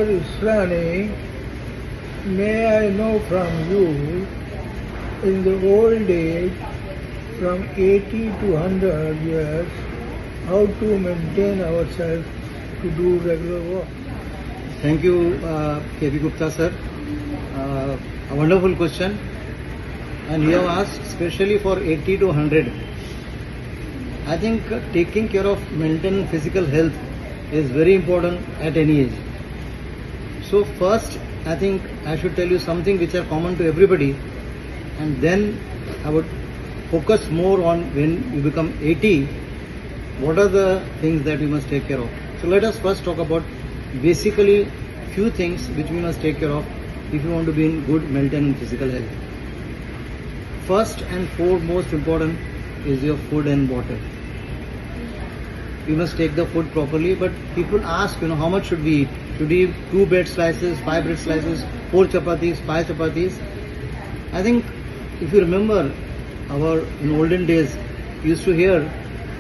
Dr. Israni, may I know from you, in the old age, from 80 to 100 years, how to maintain ourselves to do regular work? Thank you, K.B. Gupta sir. A wonderful question. And you have asked especially for 80 to 100. I think taking care of maintaining physical health is very important at any age. So first, I think I should tell you something which are common to everybody, and then I would focus more on when you become 80, what are the things that we must take care of. So let us first talk about basically few things which we must take care of if you want to be in good mental and physical health. First and foremost important is your food and water. You must take the food properly, but people ask, how much should we eat? Should we eat 2 bread slices, 5 bread slices, 4 chapatis, 5 chapatis? I think if you remember in olden days, you used to hear,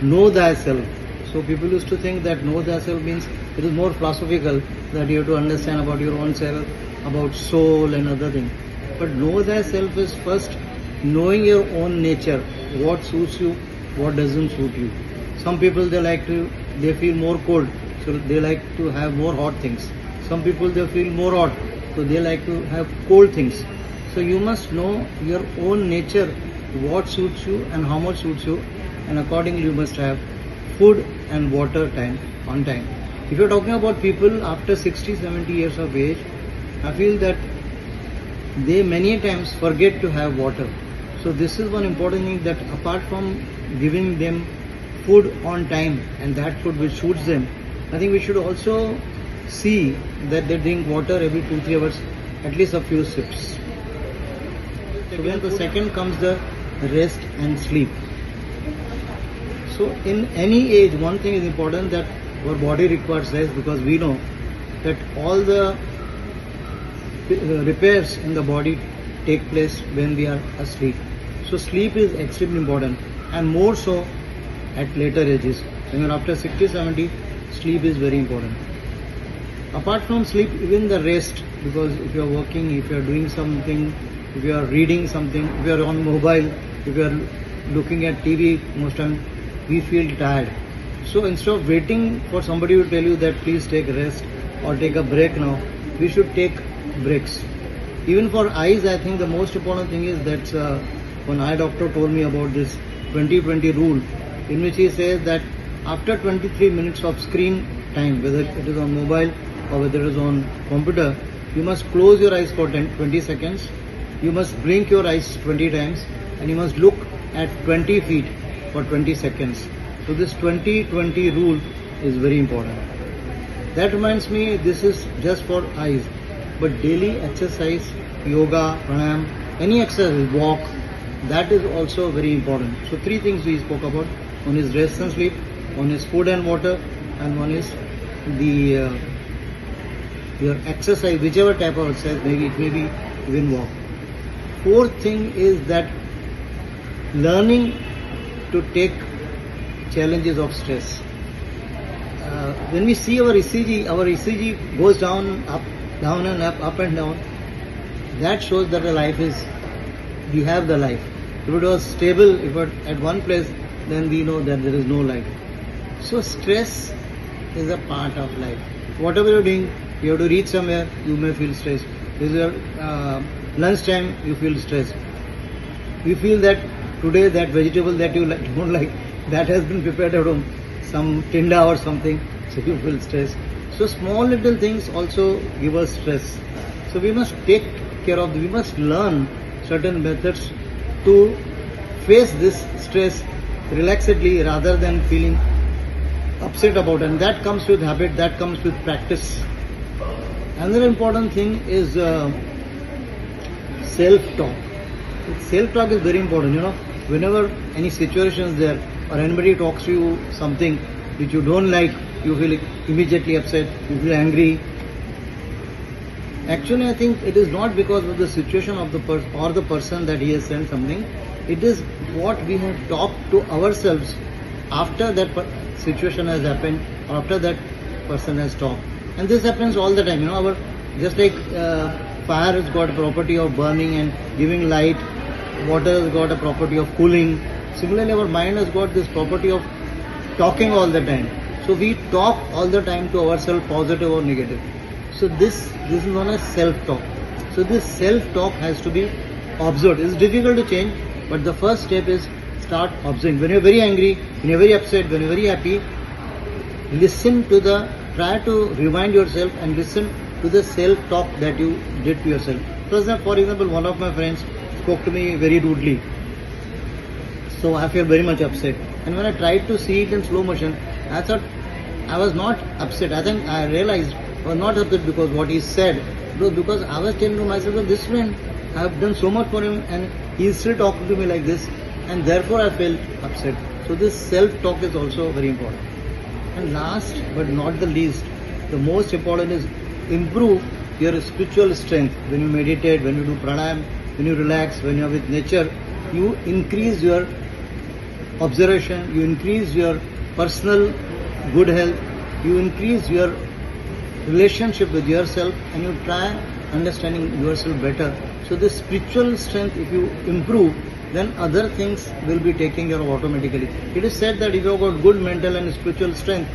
know thyself. So people used to think that know thyself means it is more philosophical, that you have to understand about your own self, about soul and other things. But know thyself is first knowing your own nature, what suits you, what doesn't suit you. Some people they feel more cold, so they like to have more hot things. Some people they feel more hot, so they like to have cold things. So you must know your own nature, what suits you and how much suits you, and accordingly you must have food and water on time. If you're talking about people after 60-70 years of age, I feel that they many times forget to have water. So this is one important thing, that apart from giving them food on time and that food which suits them, I think we should also see that they drink water every 2-3 hours, at least a few sips. Then the second comes the rest and sleep. So in any age, one thing is important, that our body requires rest, because we know that all the repairs in the body take place when we are asleep. So sleep is extremely important, and more so at later ages. When you're after 60-70, sleep is very important. Apart from sleep, even the rest, because if you are working, if you are doing something, if you are reading something, if you are on mobile, if you are looking at TV, most time we feel tired. So instead of waiting for somebody to tell you that please take rest or take a break now, we should take breaks. Even for eyes, I think the most important thing is that one eye doctor told me about this 20-20 rule, in which he says that after 23 minutes of screen time, whether it is on mobile or whether it is on computer, you must close your eyes for 20 seconds, you must blink your eyes 20 times, and you must look at 20 feet for 20 seconds. So this 20-20 rule is very important. That reminds me, this is just for eyes, but daily exercise, yoga, pranayam, any exercise, walk, that is also very important. So 3 things we spoke about. One is rest and sleep, one is food and water, and one is your exercise, whichever type of exercise, maybe it may be even walk. 4th thing is that learning to take challenges of stress. When we see our ECG goes down and up and down. That shows that the life we have the life. If it was stable, if it was at one place, then we know that there is no life. So stress is a part of life. Whatever you're doing, you have to reach somewhere, you may feel stressed. This is your lunchtime, you feel stressed. You feel that today that vegetable that you don't like, that has been prepared at home, some tinda or something, so you feel stressed. So small little things also give us stress. So we must take care of, we must learn certain methods to face this stress relaxedly rather than feeling upset about it. And that comes with habit, that comes with practice. Another important thing is self-talk. Self-talk is very important, Whenever any situation is there, or anybody talks to you something which you don't like, you feel immediately upset, you feel angry. Actually, I think it is not because of the situation of the person that he has said something. It is what we have talked to ourselves after that situation has happened, or after that person has talked. And this happens all the time. You know, our just like fire has got a property of burning and giving light, water has got a property of cooling. Similarly, our mind has got this property of talking all the time. So we talk all the time to ourselves, positive or negative. So this is known as self-talk. So this self-talk has to be observed. It's difficult to change, but the first step is start observing. When you're very angry, when you're very upset, when you're very happy, try to remind yourself and listen to the self-talk that you did to yourself. For example, one of my friends spoke to me very rudely. So I feel very much upset. And when I tried to see it in slow motion, I thought I was not upset. I think I realized I was not upset because what he said. It was because I was telling to myself, well, this friend, I have done so much for him and he is still talking to me like this. And therefore I felt upset. So this self-talk is also very important. And last but not the least, the most important is improve your spiritual strength. When you meditate, when you do pranayam, when you relax, when you are with nature, you increase your observation, you increase your personal good health, you increase your relationship with yourself, and you try understanding yourself better. So this spiritual strength, if you improve, then other things will be taking care of automatically. It is said that if you have got good mental and spiritual strength,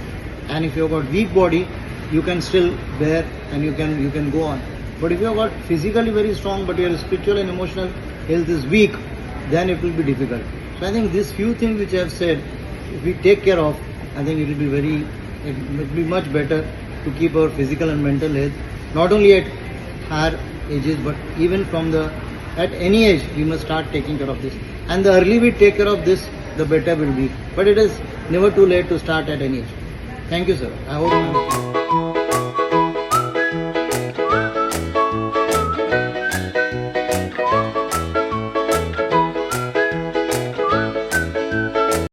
and if you have got weak body, you can still bear and you can go on. But if you have got physically very strong, but your spiritual and emotional health is weak, then it will be difficult. So I think these few things which I have said, if we take care of, I think it will be much better to keep our physical and mental health, not only at higher ages, but even at any age, we must start taking care of this. And the early we take care of this, the better will be. But it is never too late to start at any age. Thank you, sir. I hope